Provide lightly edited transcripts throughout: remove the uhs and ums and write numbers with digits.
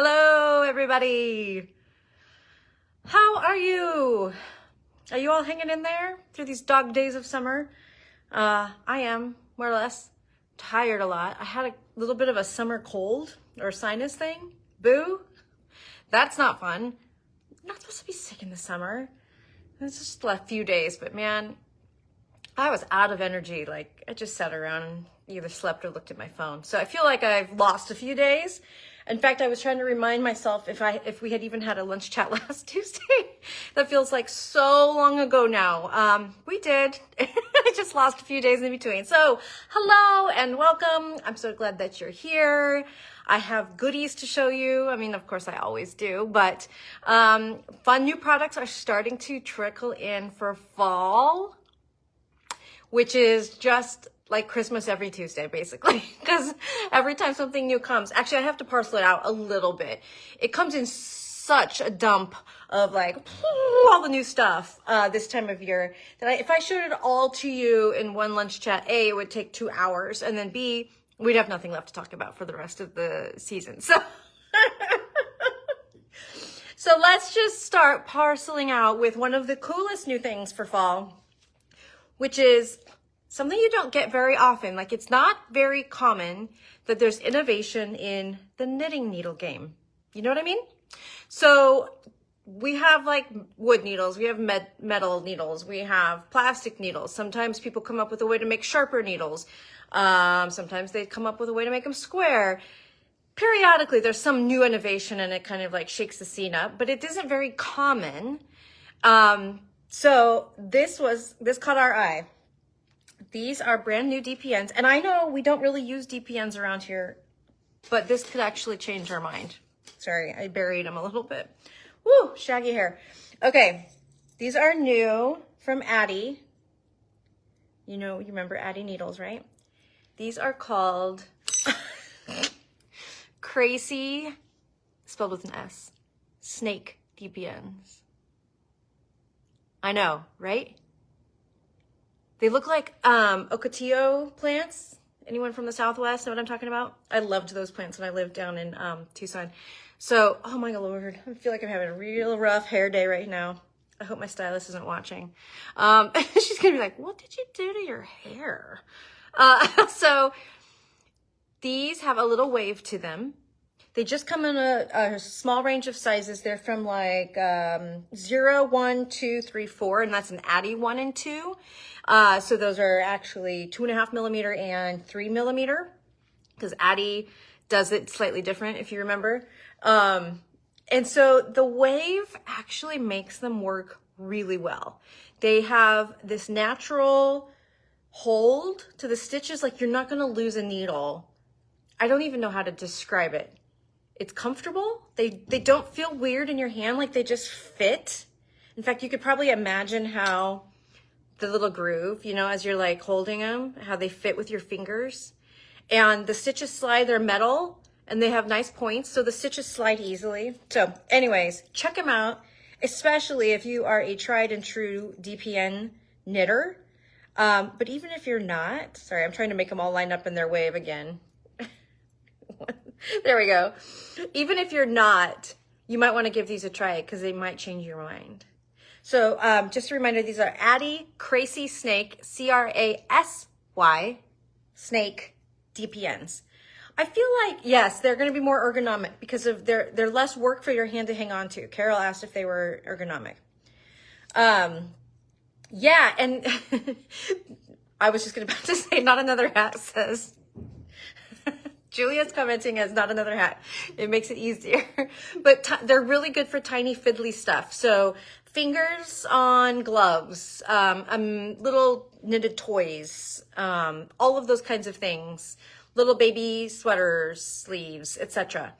Hello, everybody. How are you? Are you all hanging in there through these dog days of summer? I am, more or less. Tired a lot. I had a little bit of a summer cold or sinus thing. Boo. That's not fun. I'm not supposed to be sick in the summer. It's just a few days, but man, I was out of energy. Like, I just sat around and either slept or looked at my phone. So I feel like I've lost a few days. In fact, I was trying to remind myself if we had even had a lunch chat last Tuesday. That feels like so long ago now. We did. I just lost a few days in between. So hello and welcome. I'm so glad that you're here. I have goodies to show you. I mean, of course I always do, but fun new products are starting to trickle in for fall, which is just like Christmas every Tuesday, basically, because every time something new comes, actually I have to parcel it out a little bit. It comes in such a dump of like all the new stuff this time of year that if I showed it all to you in one lunch chat, A, it would take 2 hours, and then B, we'd have nothing left to talk about for the rest of the season. So, so let's just start parceling out with one of the coolest new things for fall, which is something you don't get very often. Like, it's not very common that there's innovation in the knitting needle game. You know what I mean? So we have like wood needles, we have metal needles, we have plastic needles. Sometimes people come up with a way to make sharper needles. Sometimes they come up with a way to make them square. Periodically, there's some new innovation and it kind of like shakes the scene up, but it isn't very common. So this caught our eye. These are brand new DPNs, and I know we don't really use DPNs around here, but this could actually change our mind. Sorry, I buried them a little bit. Woo, shaggy hair. Okay, these are new from Addi. You remember Addi needles, right? These are called Crasy, spelled with an S, Snake DPNs. I know, right? They look like ocotillo plants. Anyone from the Southwest know what I'm talking about? I loved those plants when I lived down in Tucson. So, oh my Lord, I feel like I'm having a real rough hair day right now. I hope my stylist isn't watching. She's gonna be like, what did you do to your hair? So these have a little wave to them. They just come in a small range of sizes. They're from like 0, 1, 2, 3, 4, and that's an Addi 1 and 2. So those are actually 2.5 millimeter and 3 millimeter, because Addi does it slightly different, if you remember. And so the wave actually makes them work really well. They have this natural hold to the stitches, like you're not going to lose a needle. I don't even know how to describe it. It's comfortable. They don't feel weird in your hand, like they just fit. In fact, you could probably imagine how the little groove, as you're like holding them, how they fit with your fingers. And the stitches slide, they're metal, and they have nice points, so the stitches slide easily. So anyways, check them out, especially if you are a tried and true DPN knitter. But even if you're not, sorry, I'm trying to make them all line up in their wave again. There we go. Even if you're not, you might want to give these a try because they might change your mind. So just a reminder, these are Addi Crasy Snake, C-R-A-S-Y, Snake DPNs. I feel like, yes, they're going to be more ergonomic because of they're less work for your hand to hang on to. Carol asked if they were ergonomic. Yeah, and I was just about to say, not another hat says. Julia's commenting as not another hat. It makes it easier. But they're really good for tiny fiddly stuff. So fingers on gloves, little knitted toys, all of those kinds of things. Little baby sweaters, sleeves, etc.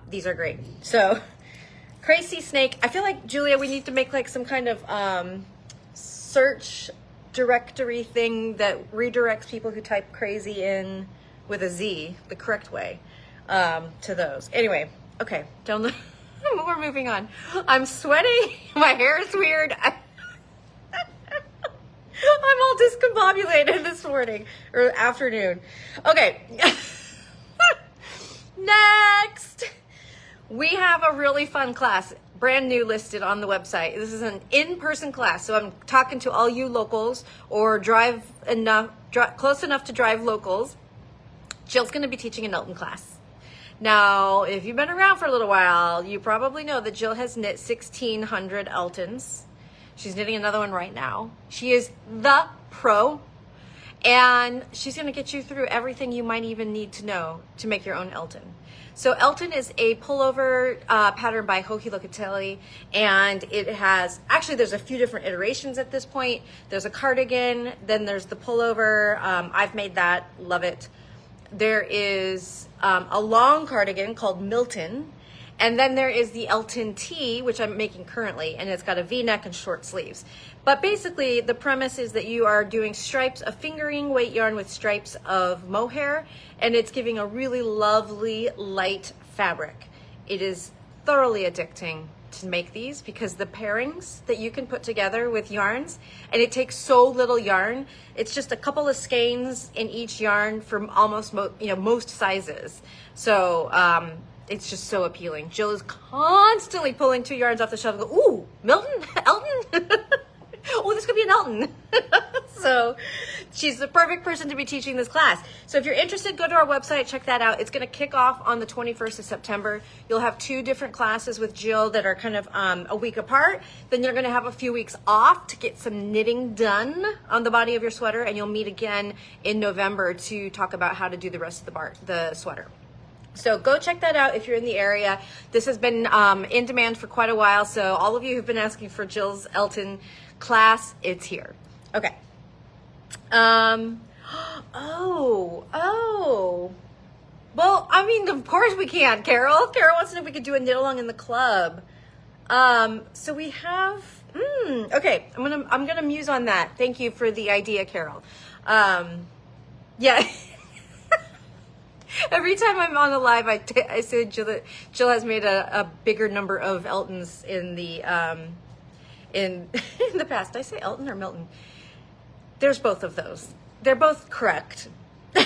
These are great. So Crasy Snake. I feel like, Julia, we need to make like some kind of search directory thing that redirects people who type crazy in with a Z, the correct way, to those. Anyway, okay, we're moving on. I'm sweating, my hair is weird. I'm all discombobulated this morning, or afternoon. Okay, next, We have a really fun class, brand new, listed on the website. This is an in-person class, so I'm talking to all you locals or close enough to drive locals. Jill's going to be teaching an Elton class. Now, if you've been around for a little while, you probably know that Jill has knit 1,600 Eltons. She's knitting another one right now. She is the pro, and she's going to get you through everything you might even need to know to make your own Elton. So Elton is a pullover pattern by Hohi Locatelli, and it has, actually there's a few different iterations at this point. There's a cardigan, then there's the pullover. I've made that, love it. There is a long cardigan called Milton, and then there is the Elton Tee, which I'm making currently, and it's got a V-neck and short sleeves. But basically, the premise is that you are doing stripes of fingering weight yarn with stripes of mohair, and it's giving a really lovely light fabric. It is thoroughly addicting to make these because the pairings that you can put together with yarns, and it takes so little yarn. It's just a couple of skeins in each yarn from almost most sizes. So it's just so appealing. Jill is constantly pulling 2 yarns off the shelf and go, ooh, Milton, Elton. Oh, this could be an Elton. So she's the perfect person to be teaching this class. So if you're interested, go to our website, check that out. It's going to kick off on the 21st of September. You'll have 2 different classes with Jill that are kind of a week apart. Then you're going to have a few weeks off to get some knitting done on the body of your sweater. And you'll meet again in November to talk about how to do the rest of the sweater. So go check that out if you're in the area. This has been in demand for quite a while. So all of you who've been asking for Jill's Elton class, it's here. Okay. Well, I mean, of course we can, Carol. Carol wants to know if we could do a knit along in the club. So we have, okay, I'm gonna muse on that. Thank you for the idea, Carol. Yeah. Every time I'm on a live, I say Jill has made a bigger number of Eltons in the in the past. Did I say Elton or Milton? There's both of those. They're both correct. You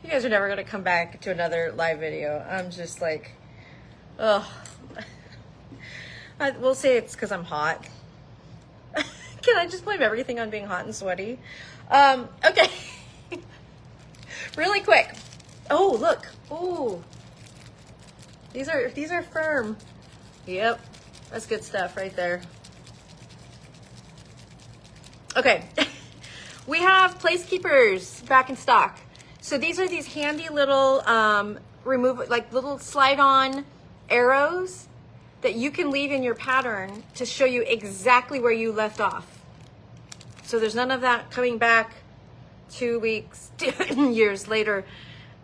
guys are never going to come back to another live video. I'm just like, oh. We'll say it's because I'm hot. Can I just blame everything on being hot and sweaty? Okay. Really quick. Oh, look. Oh. These are firm. Yep. That's good stuff right there. Okay. We have place keepers back in stock. So these are these handy little little slide-on arrows that you can leave in your pattern to show you exactly where you left off. So there's none of that coming back 2 weeks, years later,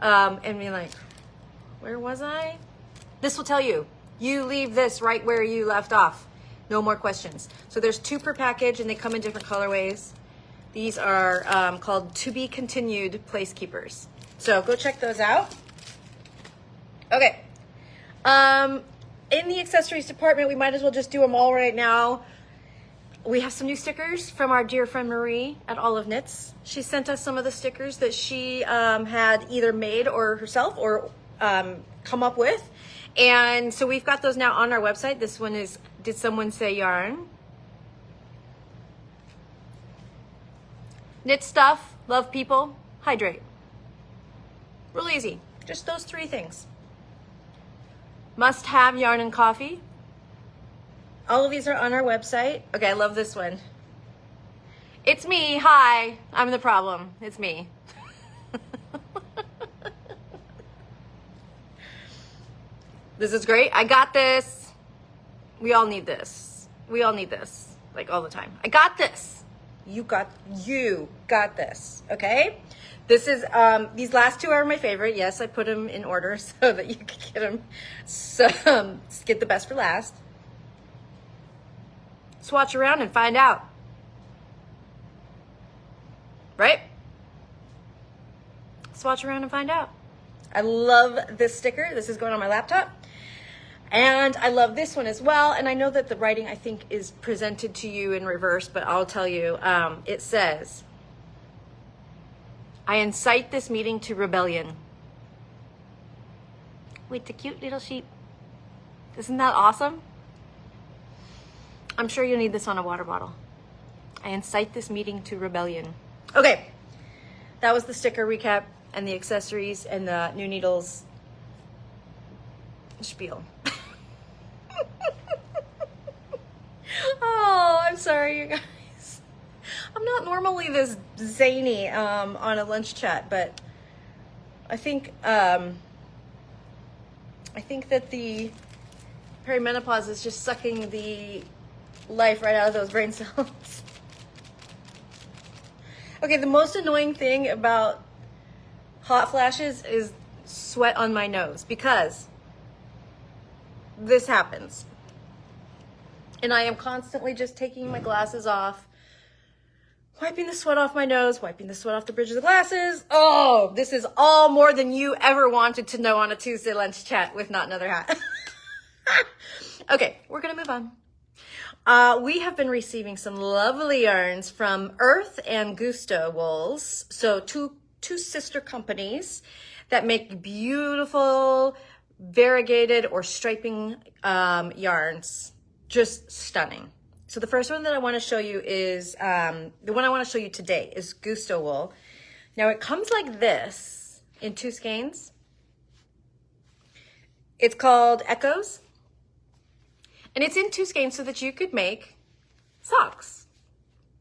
and being like, where was I? This will tell you. You leave this right where you left off. No more questions. So there's 2 per package, and they come in different colorways. These are called To Be Continued Place Keepers. So go check those out. Okay. In the accessories department, we might as well just do them all right now. We have some new stickers from our dear friend Marie at Olive Knits. She sent us some of the stickers that she had either made or herself or come up with. And so we've got those now on our website. This one is Did Someone Say Yarn? Knit stuff, love people, hydrate. Real easy. Just those 3 things. Must have yarn and coffee. All of these are on our website. Okay, I love this one. It's me. Hi. I'm the problem. It's me. This is great. I got this. We all need this. We all need this. Like all the time. I got this. You got this. Okay? This is, these last 2 are my favorite. Yes, I put them in order so that you can get them. So, get the best for last. Swatch around and find out. Right? Swatch around and find out. I love this sticker. This is going on my laptop. And I love this one as well. And I know that the writing, I think, is presented to you in reverse, but I'll tell you, it says, I incite this meeting to rebellion. with the cute little sheep. Isn't that awesome? I'm sure you'll need this on a water bottle. I incite this meeting to rebellion. Okay, that was the sticker recap and the accessories and the new needles spiel. Oh, I'm sorry, you guys. I'm not normally this zany on a lunch chat, but I think that the perimenopause is just sucking the life right out of those brain cells. Okay, the most annoying thing about hot flashes is sweat on my nose, because this happens. And I am constantly just taking my glasses off, wiping the sweat off my nose, wiping the sweat off the bridge of the glasses. Oh, this is all more than you ever wanted to know on a Tuesday lunch chat with Not Another Hat. Okay, we're gonna move on. We have been receiving some lovely yarns from Earth and Gusto Wools. So two sister companies that make beautiful variegated or striping yarns. Just stunning. So the first one that I want to show you is, the one I want to show you today is Gusto Wool. Now it comes like this in 2 skeins. It's called Echoes. And it's in 2 skeins so that you could make socks.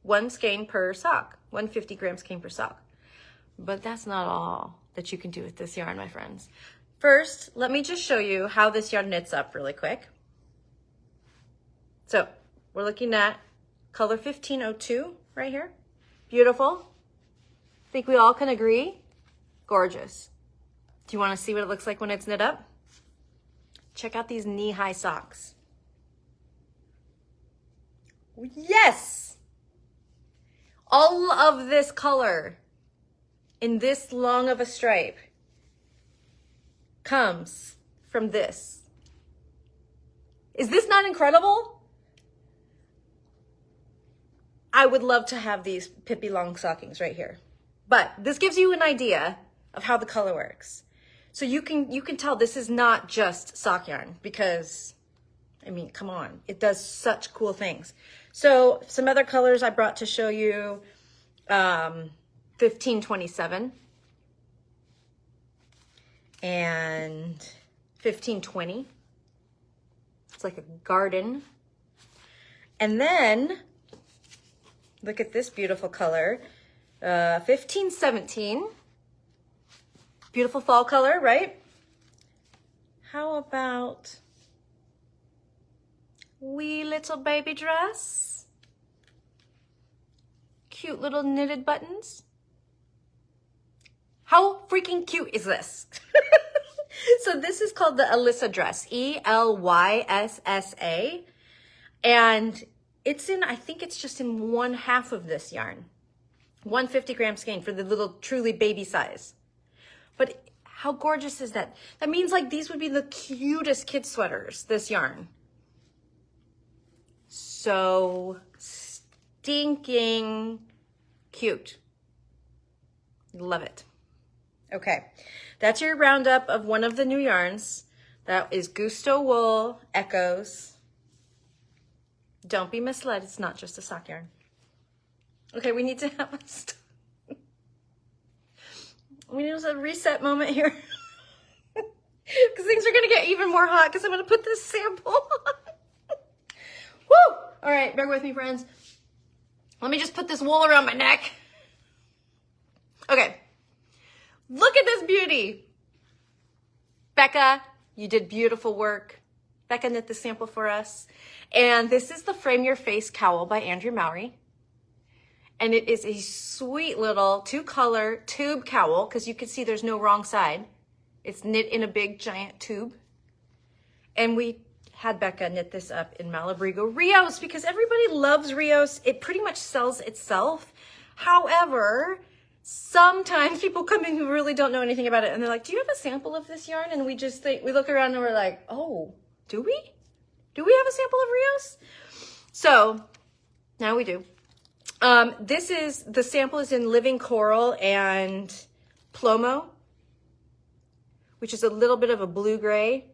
1 skein per sock, 150 gram skein per sock. But that's not all that you can do with this yarn, my friends. First, let me just show you how this yarn knits up really quick. So we're looking at color 1502 right here. Beautiful. Think we all can agree? Gorgeous. Do you want to see what it looks like when it's knit up? Check out these knee-high socks. Yes! All of this color in this long of a stripe comes from this. Is this not incredible? I would love to have these Pippi Longstockings right here. But this gives you an idea of how the color works. So you can tell this is not just sock yarn, because, I mean, come on. It does such cool things. So some other colors I brought to show you, 1527 and 1520. It's like a garden. And then look at this beautiful color, 1517. Beautiful fall color, right? How about wee little baby dress? Cute little knitted buttons. How freaking cute is this? So this is called the Elyssa dress, Elyssa. And it's in, I think it's just in 1/2 of this yarn. 150 gram skein for the little truly baby size. But how gorgeous is that? That means like these would be the cutest kid sweaters, this yarn. So stinking cute. Love it. Okay, that's your roundup of one of the new yarns. That is Gusto Wool Echoes. Don't be misled, it's not just a sock yarn. Okay, we need to have we need a reset moment here. Because things are gonna get even more hot because I'm gonna put this sample on. Woo! All right, bear with me, friends. Let me just put this wool around my neck. Okay, look at this beauty. Becca, you did beautiful work. Becca knit the sample for us. And this is the Frame Your Face Cowl by Andrew Mowry. And it is a sweet little 2-color tube cowl, because you can see there's no wrong side. It's knit in a big giant tube. And we had Becca knit this up in Malabrigo Rios, because everybody loves Rios. It pretty much sells itself. However, sometimes people come in who really don't know anything about it, and they're like, do you have a sample of this yarn? And we just think, we look around and we're like, oh, do we? Do we have a sample of Rios? So now we do. The sample is in Living Coral and Plomo. which is a little bit of a blue-gray,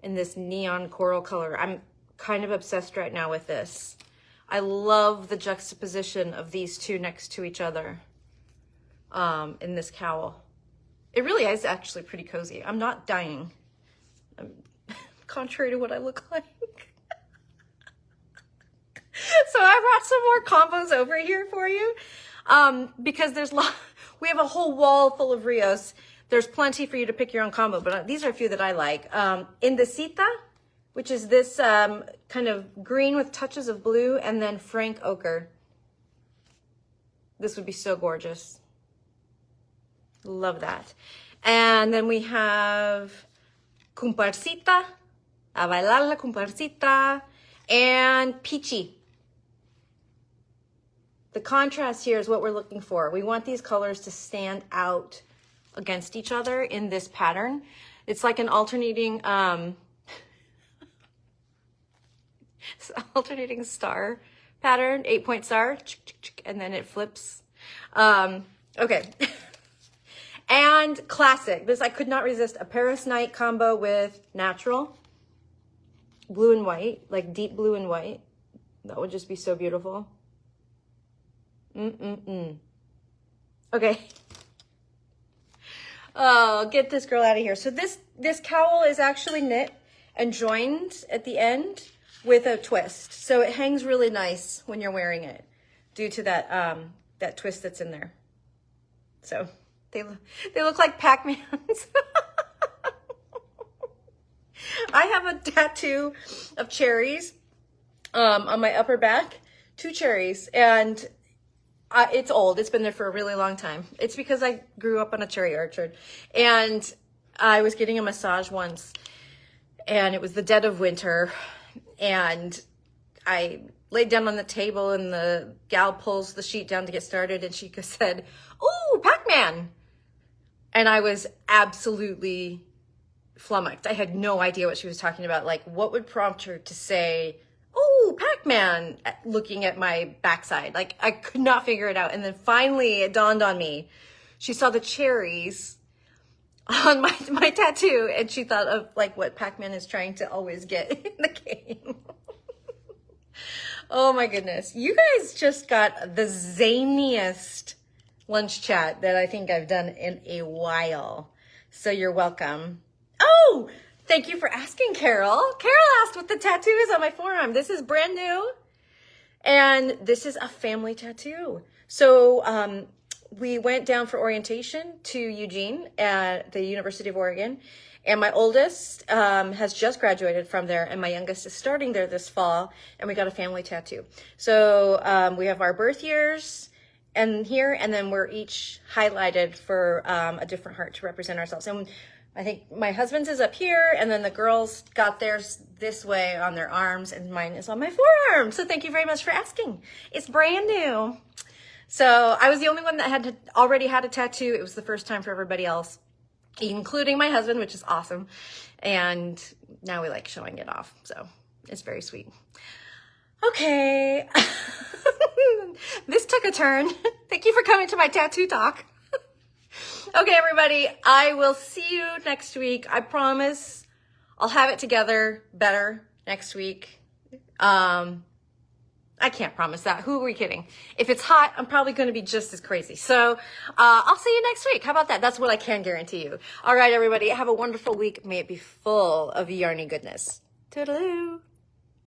and this neon coral color. I'm kind of obsessed right now with this. I love the juxtaposition of these two next to each other in this cowl. It really is actually pretty cozy. I'm not dying. Contrary to what I look like. So I brought some more combos over here for you because we have a whole wall full of Rios. There's plenty for you to pick your own combo, but these are a few that I like. Indecita, which is this kind of green with touches of blue, and then Frank Ochre. This would be so gorgeous. Love that. And then we have Comparsita, A Bailar la Comparsita, and Peachy. The contrast here is what we're looking for. We want these colors to stand out against each other in this pattern. It's like an alternating star pattern, 8-point star, and then it flips. Okay. And classic, this I could not resist, a Paris Night combo with natural, blue and white, like deep blue and white. That would just be so beautiful. Okay. Oh, get this girl out of here. So this cowl is actually knit and joined at the end with a twist. So it hangs really nice when you're wearing it due to that twist that's in there. So they look like Pac-Mans. I have a tattoo of cherries on my upper back, 2 cherries, and it's old. It's been there for a really long time. It's because I grew up on a cherry orchard, and I was getting a massage once, and it was the dead of winter, and I laid down on the table, and the gal pulls the sheet down to get started, and she said, "Ooh, Pac-Man." And I was absolutely flummoxed. I had no idea what she was talking about. Like, what would prompt her to say, "Oh, Pac-Man," looking at my backside? Like, I could not figure it out. And then finally it dawned on me. She saw the cherries on my tattoo, and she thought of like what Pac-Man is trying to always get in the game. Oh my goodness. You guys just got the zaniest lunch chat that I think I've done in a while. So you're welcome. Oh, thank you for asking, Carol. Carol asked what the tattoo is on my forearm. This is brand new, and this is a family tattoo. So we went down for orientation to Eugene at the University of Oregon, and my oldest has just graduated from there, and my youngest is starting there this fall, and we got a family tattoo. So we have our birth years and here, and then we're each highlighted for a different heart to represent ourselves. And I think my husband's is up here, and then the girls got theirs this way on their arms, and mine is on my forearm. So thank you very much for asking. It's brand new. So I was the only one that already had a tattoo. It was the first time for everybody else, including my husband, which is awesome. And now we like showing it off. So it's very sweet. Okay. This took a turn. Thank you for coming to my tattoo talk. Okay, everybody, I will see you next week. I promise I'll have it together better next week. I can't promise that. Who are we kidding? If it's hot, I'm probably going to be just as crazy. So I'll see you next week. How about that? That's what I can guarantee you. All right, everybody, have a wonderful week. May it be full of yarny goodness. Toodaloo.